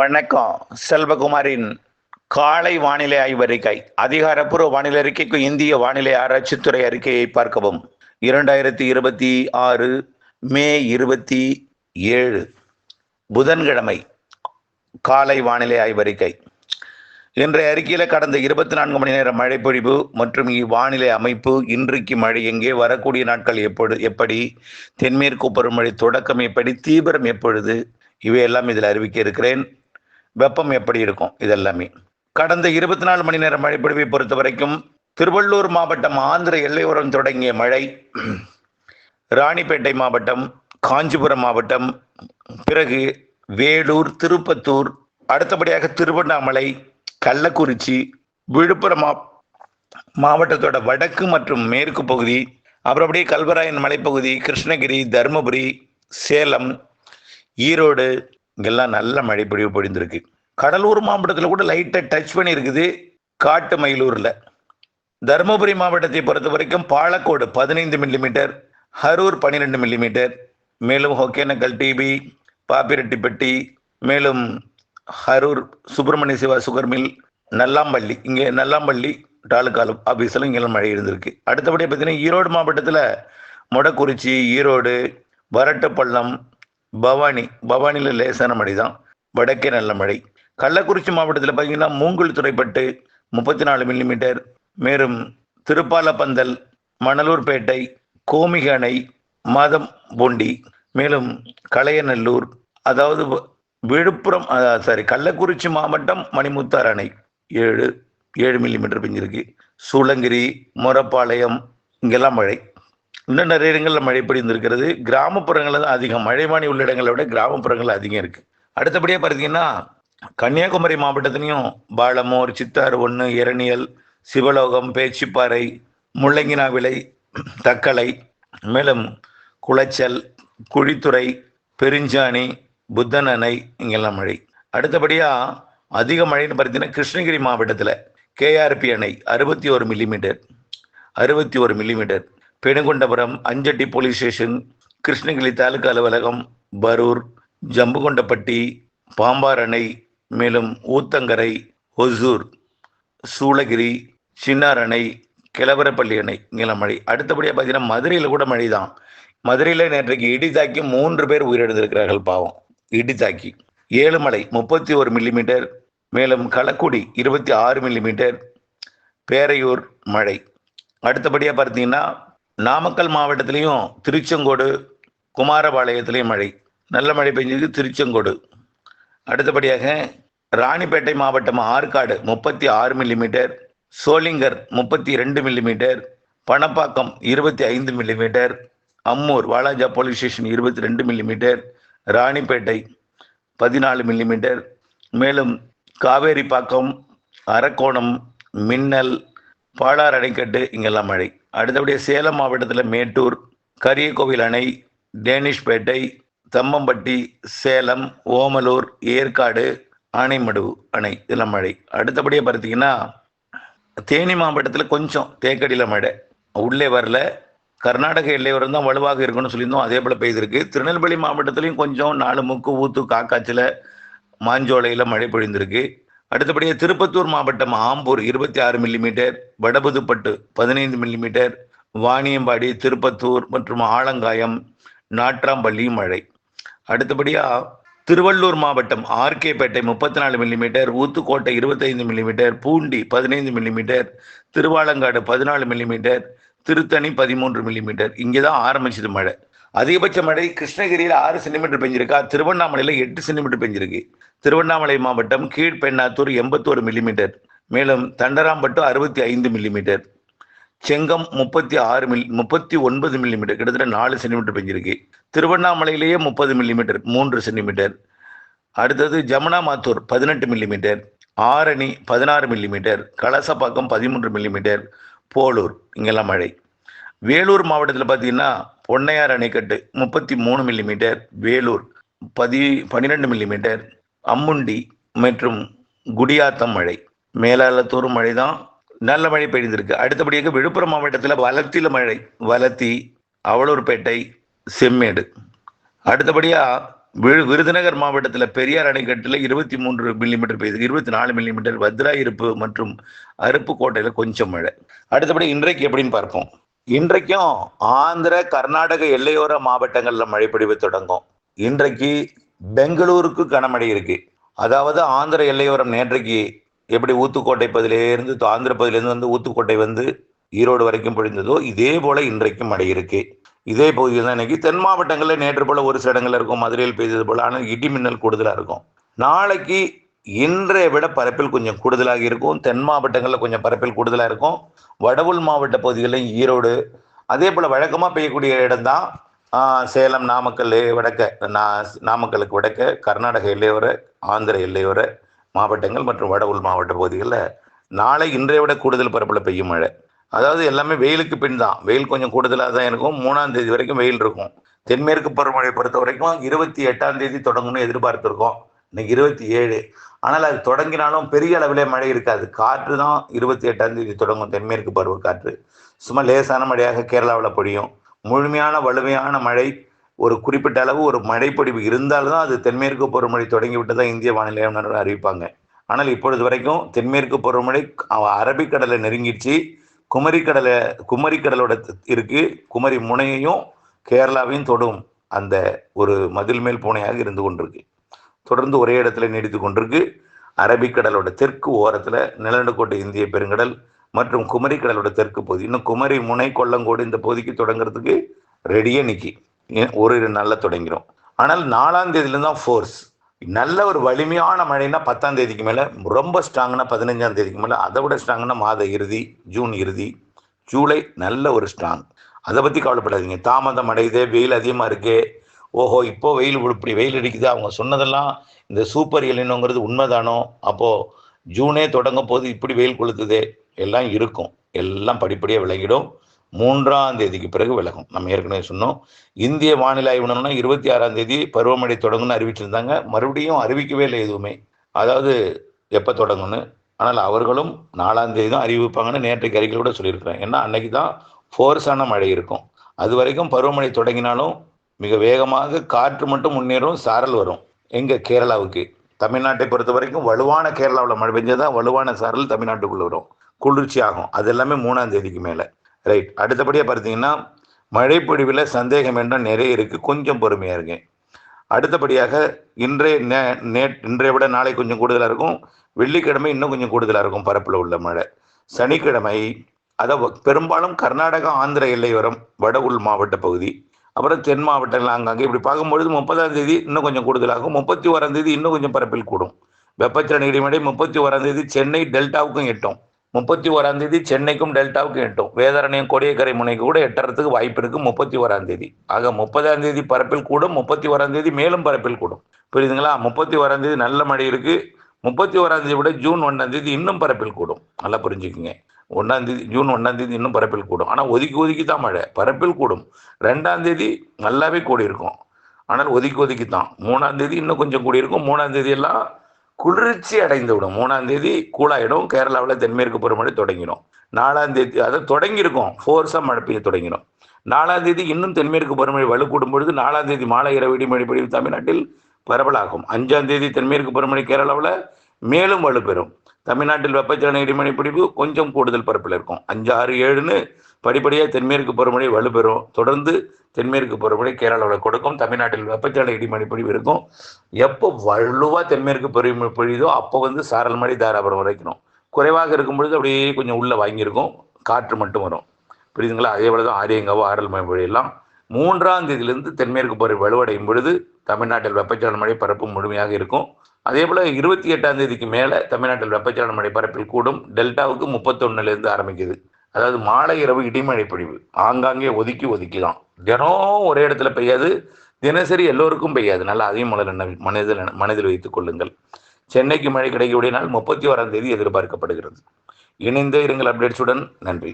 வணக்கம். செல்வகுமாரின் காலை வானிலை ஆய்வறிக்கை. அதிகாரப்பூர்வ வானிலை அறிக்கைக்கு இந்திய வானிலை ஆராய்ச்சித்துறை அறிக்கையை பார்க்கவும். 2026 மே 27 புதன்கிழமை காலை வானிலை ஆய்வறிக்கை. இன்றைய அறிக்கையில கடந்த 24 மணி நேர மழை பொழிவு மற்றும் இவ்வானிலை அமைப்பு, இன்றைக்கு மழை எங்கே, வரக்கூடிய நாட்கள் எப்படி, தென்மேற்கு பருவமழை தொடக்கம் எப்படி, தீவிரம் எப்பொழுது, இவையெல்லாம் இதில் அறிவிக்க இருக்கிறேன். வெப்பம் எப்படி இருக்கும், இதெல்லாமே. கடந்த 24 மணி நேர மழைப்பொழிவை பொறுத்த வரைக்கும் திருவள்ளூர் மாவட்டம் ஆந்திர எல்லையோரம் தொடங்கிய மழை, ராணிப்பேட்டை மாவட்டம், காஞ்சிபுரம் மாவட்டம், பிறகு வேலூர், திருப்பத்தூர், அடுத்தபடியாக திருவண்ணாமலை, கள்ளக்குறிச்சி, விழுப்புரம் மாவட்டத்தோட வடக்கு மற்றும் மேற்கு பகுதி, அப்புறம் அப்படியே கல்வராயன் மலைப்பகுதி, கிருஷ்ணகிரி, தருமபுரி, சேலம், ஈரோடு, இங்கெல்லாம் நல்ல மழை பொழிவு பொழிந்திருக்கு. கடலூர் மாவட்டத்தில் கூட லைட்டாக டச் பண்ணி இருக்குது, காட்டு மயிலூரில். தருமபுரி மாவட்டத்தை பொறுத்த வரைக்கும் பாலக்கோடு 15 மில்லிமீட்டர், அரூர் 12 மில்லிமீட்டர், மேலும் ஒகேனக்கல், டிபி, பாப்பிரெட்டிப்பட்டி, மேலும் அரூர் சுப்பிரமணிய சிவா சுகர் மில், நல்லாம்பள்ளி, இங்கே நல்லாம்பள்ளி தாலுக்காலம் ஆஃபீஸில் இங்கெல்லாம் மழை இருந்திருக்கு. அடுத்தபடியாக பார்த்தீங்கன்னா ஈரோடு மாவட்டத்தில் மொடக்குறிச்சி, ஈரோடு, வரட்டுப்பள்ளம், பவானியில் லேசான மழை தான், வடக்கே நல்ல மழை. கள்ளக்குறிச்சி மாவட்டத்தில் பார்த்தீங்கன்னா மூங்கல் துறைப்பட்டு 34 மில்லிமீட்டர், மேலும் திருப்பாலப்பந்தல், மணலூர்பேட்டை, கோமிக அணை, மாதம்பூண்டி, மேலும் கலையநல்லூர், அதாவது விழுப்புரம் கள்ளக்குறிச்சி மாவட்டம் மணிமுத்தார் அணை 7 மில்லிமீட்டர் பெஞ்சிருக்கு. சூளகிரி, மொரப்பாளையம், இங்கெல்லாம் மழை. இன்னும் நிறைய இடங்களில் மழை பொழிந்திருக்கிறது. கிராமப்புறங்களில் தான் அதிகம், மழைவாணி உள்ள இடங்களை விட கிராமப்புறங்கள் அதிகம் இருக்கு. அடுத்தபடியாக பார்த்தீங்கன்னா கன்னியாகுமரி மாவட்டத்திலையும் பாலமூர், சித்தாறு 1, எரணியல், சிவலோகம், பேச்சிப்பாறை, முள்ளங்கினாவிளை, தக்கலை, மேலும் குளச்சல், குழித்துறை, பெருஞ்சாணி, புத்தன் அணை, இங்கெல்லாம் மழை. அடுத்தபடியாக அதிக மழைன்னு பார்த்தீங்கன்னா கிருஷ்ணகிரி மாவட்டத்தில் கேஆர்பி அணை 61 millimetre, Penukondapuram, Anchetti police station, Krishnagiri taluka அலுவலகம், பரூர், ஜம்புகொண்டப்பட்டி, பாம்பார் அணை, மேலும் ஊத்தங்கரை, ஒசூர், சூளகிரி, சின்னார் அணை, கிளவரப்பள்ளி அணை, இங்கெல்லாம் மழை. அடுத்தபடியாக பார்த்தீங்கன்னா மதுரையில் கூட மழை தான். மதுரையில் நேற்றைக்கு இடி தாக்கி 3 பேர் உயிரிழந்திருக்கிறார்கள், பாவம். இடி தாக்கி. ஏழுமலை 31 மில்லிமீட்டர், மேலும் களக்குடி 26 மில்லிமீட்டர், பேரையூர் மழை. அடுத்தபடியாக பார்த்தீங்கன்னா நாமக்கல் மாவட்டத்திலையும் திருச்செங்கோடு, குமாரபாளையத்திலையும் மழை, நல்ல மழை பெஞ்சது திருச்செங்கோடு. அடுத்தபடியாக ராணிப்பேட்டை மாவட்டம் Arcot 36 millimetre, Sholinghur 32 millimetre, Panapakkam 25 millimetre, Ammur Walajah police station 22 millimetre, Ranipet 14 millimetre, மேலும் காவேரிப்பாக்கம், அரக்கோணம், மின்னல், பாலார் அணைக்கட்டு, இங்கெல்லாம் மழை. அடுத்தபடியாக சேலம் மாவட்டத்தில் மேட்டூர், கரியகோவில் அணை, டேனிஷ்பேட்டை, தம்மம்பட்டி, சேலம், ஓமலூர், ஏற்காடு, ஆனைமடுவு அணை, இதெல்லாம் மழை. அடுத்தபடியாக பார்த்தீங்கன்னா தேனி மாவட்டத்தில் கொஞ்சம் தேக்கடியில் மழை, உள்ளே வரல. கர்நாடக எல்லையோரம் தான் வலுவாக இருக்குன்னு சொல்லியிருந்தோம், அதே போல் பெய்திருக்கு. திருநெல்வேலி மாவட்டத்திலையும் கொஞ்சம் 4 முக்கு, ஊத்து, காக்காச்சில், மாஞ்சோலையில் மழை பொழிந்திருக்கு. அடுத்தபடியாக திருப்பத்தூர் மாவட்டம் ஆம்பூர் 26 மில்லிமீட்டர், வடபுதுப்பட்டு 15 மில்லிமீட்டர், வாணியம்பாடி, திருப்பத்தூர் மற்றும் ஆலங்காயம், நாட்ராம்பள்ளி மழை. அடுத்தபடியாக திருவள்ளூர் மாவட்டம் RK Pettai 34 millimetre, Uthukottai 25 millimetre, Poondi 15 millimetre, Thiruvalangadu 14 millimetre, Tiruttani 13 millimetre. இங்கே தான் ஆரம்பிச்சது மழை. அதிகபட்ச மழை கிருஷ்ணகிரியில் 6 சென்டிமீட்டர் பெஞ்சிருக்கா, திருவண்ணாமலையில் 8 சென்டிமீட்டர் பெஞ்சிருக்கு. திருவண்ணாமலை மாவட்டம் கீழ்பெண்ணாத்தூர் 81 மில்லிமீட்டர், மேலும் தண்டராம்பட்டு 65 மில்லிமீட்டர், செங்கம் 39 மில்லிமீட்டர், கிட்டத்தட்ட 4 சென்டிமீட்டர் பெஞ்சிருக்கு. திருவண்ணாமலையிலேயே 30 millimetre, 3 centimetre. அடுத்தது ஜமுனாமாத்தூர் 18 millimetre, Arani 16 millimetre, Kalasapakkam 13 millimetre, Polur, இங்கெல்லாம் மழை. வேலூர் மாவட்டத்தில் பார்த்தீங்கன்னா பொன்னையார் அணைக்கட்டு 33 மில்லிமீட்டர், வேலூர் 12 மில்லிமீட்டர், அம்முண்டி மற்றும் குடியாத்தம் மழை. மேலாளத்தூர் மழை தான், நல்ல மழை பெய்திருக்கு. அடுத்தபடியாக விழுப்புரம் மாவட்டத்தில் வலத்தில மழை, வலத்தி, அவலூர்பேட்டை, செம்மேடு. அடுத்தபடியாக விருதுநகர் மாவட்டத்தில் பெரியார் அணைக்கட்டில் 23 மில்லிமீட்டர் பெய்யுது. 24 மில்லிமீட்டர் வத்ரா இருப்பு மற்றும் அருப்புக்கோட்டையில் கொஞ்சம் மழை. அடுத்தபடி இன்றைக்கு எப்படின்னு பார்ப்போம். இன்றைக்கும் ஆந்திர கர்நாடக எல்லையோர மாவட்டங்களில் மழை பொழிவு தொடங்கும். இன்றைக்கு பெங்களூருக்கு கனமழை இருக்கு. அதாவது ஆந்திர எல்லையோரம் நேற்றைக்கு எப்படி ஊத்துக்கோட்டை பகுதியிலேருந்து ஆந்திர பகுதியிலேருந்து வந்து ஊத்துக்கோட்டை வந்து ஈரோடு வரைக்கும் பொழிந்ததோ இதே போல இன்றைக்கும் மழை இருக்கு. இதே பகுதியில் தான் இன்னைக்கு தென் மாவட்டங்களில் நேற்று போல ஒரு சில இடங்கள் இருக்கும், மதுரையில் பெய்தது போல. ஆனால் இடி மின்னல் கூடுதலாக இருக்கும். நாளைக்கு இன்றைய விட பரப்பில் கொஞ்சம் கூடுதலாக இருக்கும். தென் மாவட்டங்களில் கொஞ்சம் பரப்பில் கூடுதலாக இருக்கும். வடவுள் மாவட்ட பகுதிகளில் ஈரோடு அதே போல் வழக்கமாக பெய்யக்கூடிய இடம்தான் சேலம், நாமக்கல் வடக்க நாமக்கலுக்கு வடக்க கர்நாடக எல்லையோர ஆந்திர எல்லையோர மாவட்டங்கள் மற்றும் வடவுள் மாவட்ட பகுதிகளில் நாளை இன்றைய விட கூடுதல் பரப்பில் பெய்யும் மழை. அதாவது எல்லாமே வெயிலுக்கு பின் தான். வெயில் கொஞ்சம் கூடுதலாக தான் இருக்கும். 3ஆம் தேதி வரைக்கும் வெயில் இருக்கும். தென்மேற்கு பருவமழை பொறுத்த வரைக்கும் 28ஆம் தேதி தொடங்கும்னு எதிர்பார்த்துருக்கோம். இன்னைக்கு 27. ஆனால் அது தொடங்கினாலும் பெரிய அளவிலே மழை இருக்காது. காற்று தான் 28ஆம் தேதி தொடங்கும். தென்மேற்கு பருவ காற்று சும்மா லேசான மழையாக கேரளாவில் பொழியும். முழுமையான வலிமையான மழை ஒரு குறிப்பிட்ட அளவு ஒரு மழைப்பொழிவு இருந்தால்தான் அது தென்மேற்கு பருவமழை தொடங்கிவிட்டு தான் இந்திய வானிலை ஆய்வு அறிவிப்பாங்க. ஆனால் இப்பொழுது வரைக்கும் தென்மேற்கு பருவமழை அரபிக்கடலை நெருங்கிடுச்சு. குமரிக்கடலோட இருக்கு. குமரி முனையையும் கேரளாவையும் தொடும் அந்த ஒரு மதில் மேல் பூனையாக இருந்து கொண்டிருக்கு. தொடர்ந்து ஒரே இடத்துல நீடித்து கொண்டிருக்கு. அரபிக்கடலோட தெற்கு ஓரத்துல நிலநடுக்கோட்டை இந்திய பெருங்கடல் மற்றும் குமரிக்கடலோட தெற்கு பகுதி, இன்னும் குமரி முனை கொல்லங்கோடு இந்த பகுதிக்கு தொடங்குறதுக்கு ரெடியே நிக்கி ஒரு நல்ல தொடங்கிடும். ஆனால் 4ஆம் தேதியில தான் ஃபோர்ஸ். நல்ல ஒரு வலிமையான மழைனா 10ஆம் தேதிக்கு மேலே, ரொம்ப ஸ்ட்ராங்னா 15ஆம் தேதிக்கு மேலே, அதை விட ஸ்ட்ராங்னா மாத இறுதி, ஜூன் இறுதி, ஜூலை நல்ல ஒரு ஸ்ட்ராங். அதை பற்றி கவலைப்படாதீங்க. தாமதம் அடையுது, வெயில் அதிகமாக இருக்கு, ஓஹோ இப்போ வெயில் இப்படி வெயில் அடிக்குது, அவங்க சொன்னதெல்லாம் இந்த சூப்பர் எலினோங்கிறது உண்மைதானோ, அப்போது ஜூனே தொடங்கும் போது இப்படி வெயில் கொளுத்துதே, எல்லாம் இருக்கும். எல்லாம் படிப்படியாக விளங்கிடும். 3ஆம் தேதிக்கு பிறகு விலகும். நம்ம ஏற்கனவே சொன்னோம். இந்திய வானிலை ஆய்வு நிறுவனம் 26ஆம் தேதி பருவமழை தொடங்கும்னு அறிவிச்சிருந்தாங்க. மறுபடியும் அறிவிக்கவே இல்லை எதுவுமே, அதாவது எப்போ தொடங்கும்னு. ஆனால் அவர்களும் 4ஆம் தேதி தான் அறிவிப்பாங்கன்னு நேற்றைக்கு அறிக்கையில் கூட சொல்லியிருக்கிறேன். ஏன்னா அன்னைக்கு தான் ஃபோர்ஸான மழை இருக்கும். அது வரைக்கும் பருவமழை தொடங்கினாலும் மிக வேகமாக காற்று மட்டும் முன்னேறும், சாரல் வரும். எங்க கேரளாவுக்கு, தமிழ்நாட்டை பொறுத்த வரைக்கும் வலுவான கேரளாவில் மழை பெஞ்சதான் வலுவான சாரல் தமிழ்நாட்டுக்குள்ள வரும், குளிர்ச்சி ஆகும். அது எல்லாமே 3ஆம் தேதிக்கு மேலே. ரைட். அடுத்தபடியாக பார்த்தீங்கன்னா மழைப்பொழிவில் சந்தேகம் என்றால் நிறைய இருக்குது. கொஞ்சம் பொறுமையாக இருங்க. அடுத்தபடியாக இன்றைய விட நாளை கொஞ்சம் கூடுதலாக இருக்கும். வெள்ளிக்கிழமை இன்னும் கொஞ்சம் கூடுதலாக இருக்கும் பரப்பில் உள்ள மழை. சனிக்கிழமை அதை பெரும்பாலும் கர்நாடகா ஆந்திர எல்லையோரம் வட உள் மாவட்ட பகுதி, அப்புறம் தென் மாவட்டங்கள் அங்கங்கே இப்படி பார்க்கும்பொழுது 30ஆம் தேதி இன்னும் கொஞ்சம் கூடுதலாகும். 31ஆம் தேதி இன்னும் கொஞ்சம் பரப்பில் கூடும். வெப்பச்சலன இடிமழை 31ஆம் தேதி சென்னை டெல்டாவுக்கும் எட்டும். 31ஆம் தேதி சென்னைக்கும் டெல்டாவுக்கும் எட்டும். வேதாரண்யம் கோடியக்கரை முனைக்கு கூட எட்டுறதுக்கு வாய்ப்பு இருக்கு 31ஆம் தேதி. ஆக 30ஆம் தேதி பரப்பில் கூடும், 31ஆம் தேதி மேலும் பரப்பில் கூடும். புரியுதுங்களா? 31ஆம் தேதி நல்ல மழை இருக்கு. 31ஆம் தேதி விட ஜூன் 1ஆம் தேதி இன்னும் பரப்பில் கூடும். நல்லா புரிஞ்சுக்குங்க. ஜூன் 1ஆம் தேதி இன்னும் பரப்பில் கூடும். ஆனால் ஒதுக்கி தான் மழை, பரப்பில் கூடும். 2ஆம் தேதி நல்லாவே கூடி இருக்கும், ஆனால் ஒதுக்கி தான். 3ஆம் தேதி இன்னும் கொஞ்சம் கூடி இருக்கும். 3ஆம் தேதி எல்லாம் குளிர்ச்சி அடைந்து விடும். 3ஆம் தேதி கூலாயிடும். கேரளாவில் தென்மேற்கு பருவமழை தொடங்கிடும். 4ஆம் தேதி அதை தொடங்கியிருக்கும், ஃபோர்ஸாக மழை பெய்ய தொடங்கிடும். 4ஆம் தேதி இன்னும் தென்மேற்கு பருவமழை வலுக்கூடும் பொழுது 4ஆம் தேதி மாலை இரவு இடிமழை பொழிவு தமிழ்நாட்டில் பரவலாகும். 5ஆம் தேதி தென்மேற்கு பருவமழை கேரளாவில் மேலும் வலுப்பெறும். தமிழ்நாட்டில் வெப்பச்சலன இடிமழை பொழிவு கொஞ்சம் கூடுதல் பரப்பில் இருக்கும். 5, 6, 7ன்னு படிப்படியாக தென்மேற்கு பருவமழை வலுப்பெறும். தொடர்ந்து தென்மேற்கு பருவமழை கேரளாவில் கொடுக்கும். தமிழ்நாட்டில் வெப்பச்சலன இடிமழை பொழிவு இருக்கும். எப்போ வலுவாக தென்மேற்கு பருவமழை பொழியுதோ அப்போ சாரல் மழை தாராபுரம் வரைக்கணும். குறைவாக இருக்கும் பொழுது அப்படியே கொஞ்சம் உள்ளே வாங்கியிருக்கும், காற்று மட்டும் வரும். புரியுதுங்களா? அதே போல தான் ஆரியங்காவோ ஆரல் மழை பொழியெல்லாம் 3ஆம் தேதியிலிருந்து தென்மேற்கு பருவ வலுவடையும் பொழுது தமிழ்நாட்டில் வெப்பச்சலன மழை பரப்பு முழுமையாக இருக்கும். அதே போல் 28ஆம் தேதிக்கு மேலே தமிழ்நாட்டில் வெப்பச்சலன மழை பரப்பில் கூடும். டெல்டாவுக்கு 31லேருந்து ஆரம்பிக்குது. அதாவது மாலை இரவு இடிமழை பொழிவு ஆங்காங்கே ஒதுக்கி தான். தினம் ஒரே இடத்துல பெய்யாது, தினசரி எல்லோருக்கும் பெய்யாது. நல்லா அதையும் மனதில் வைத்துக் கொள்ளுங்கள். சென்னைக்கு மழை கிடைக்கக்கூடிய நாள் 31ஆம் தேதி எதிர்பார்க்கப்படுகிறது. இணைந்தே இருங்கள் அப்டேட்ஸுடன். நன்றி.